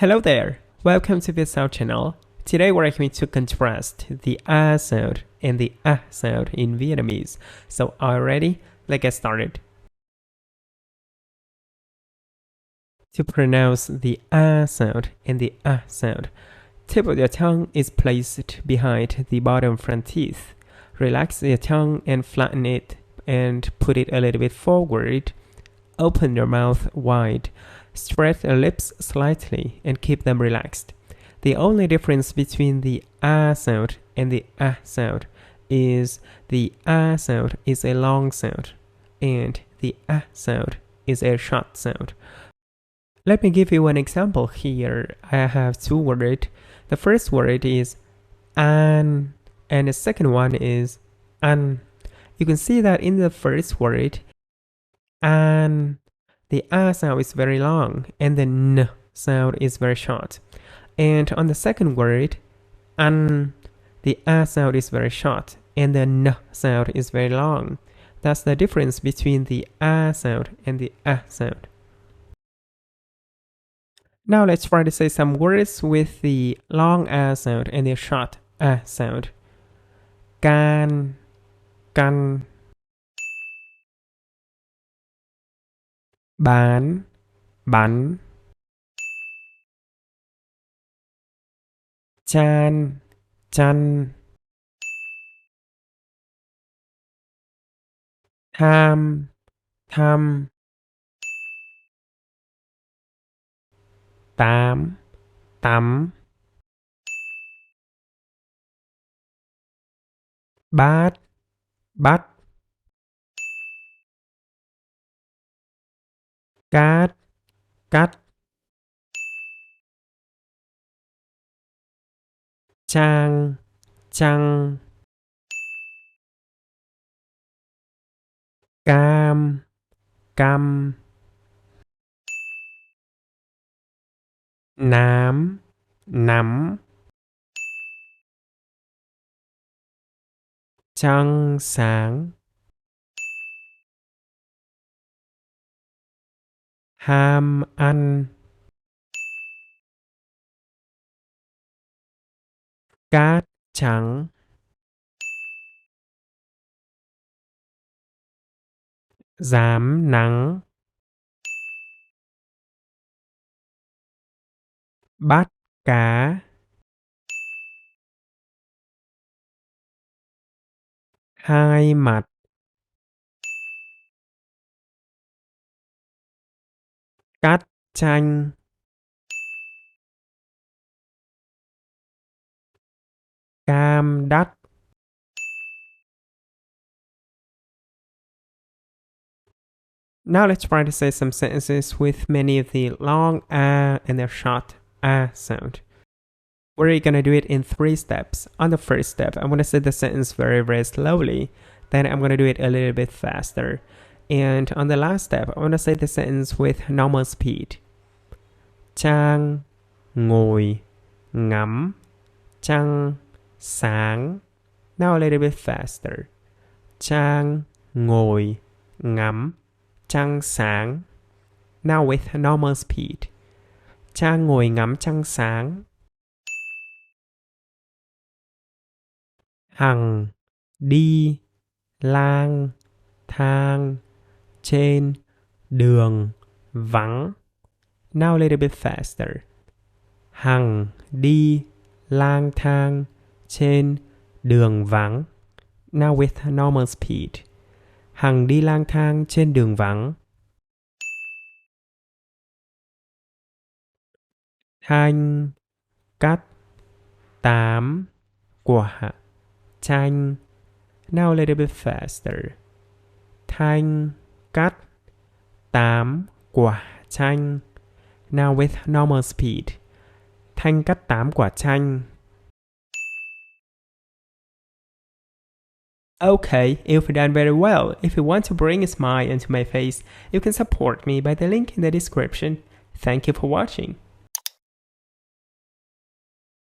Hello there, welcome to Vietsound channel. Today we're going to contrast the A sound and the A sound in Vietnamese. So are you ready? Let's get started. To pronounce the A sound and the A sound, tip of your tongue is placed behind the bottom front teeth. Relax your tongue and flatten it and put it a little bit forward. Open your mouth wide. Stretch your lips slightly and keep them relaxed. The only difference between the A sound and the A sound is the A sound is a long sound and the A sound is a short sound. Let me give you an example here. I have two words. The first word is an and the second one is an. You can see that in the first word, an, the A sound is very long and the N sound is very short. And on the second word, an, the A sound is very short and the N sound is very long. That's the difference between the A sound and the A sound. Now let's try to say some words with the long A sound and the short A sound. Can, căn, bán, bắn, chan, chăn, tham, thăm, tám, tắm, bát, bắt, cát, cắt, trang, trăng, cam, căm, nám, nắm, trăng sáng, ham ăn, cát trắng, dám nắng, bắt cá, hai mặt, cắt chanh, cam đắt. Now let's try to say some sentences with many of the long A and the short A sound. We're going to do it in 3 steps. On the first step, I'm going to say the sentence very, very slowly. Then I'm going to do it a little bit faster. And on the last step, I'm going to say the sentence with normal speed. Trang, ngồi, ngắm, trăng, sáng. Now a little bit faster. Trang, ngồi, ngắm, trăng sáng. Now with normal speed. Trang ngồi ngắm trăng sáng. Hằng, đi, lang, thang, trên, đường, vắng. Now a little bit faster. Hằng, đi, lang thang, trên, đường vắng. Now with normal speed. Hằng đi lang thang trên đường vắng. Thanh, cắt, tám, quả, chanh. Now a little bit faster. Thanh, cắt, tám, quả, chanh. Now with normal speed. Thanh cắt 8 quả chanh. Okay, you've done very well. If you want to bring a smile into my face, you can support me by the link in the description. Thank you for watching.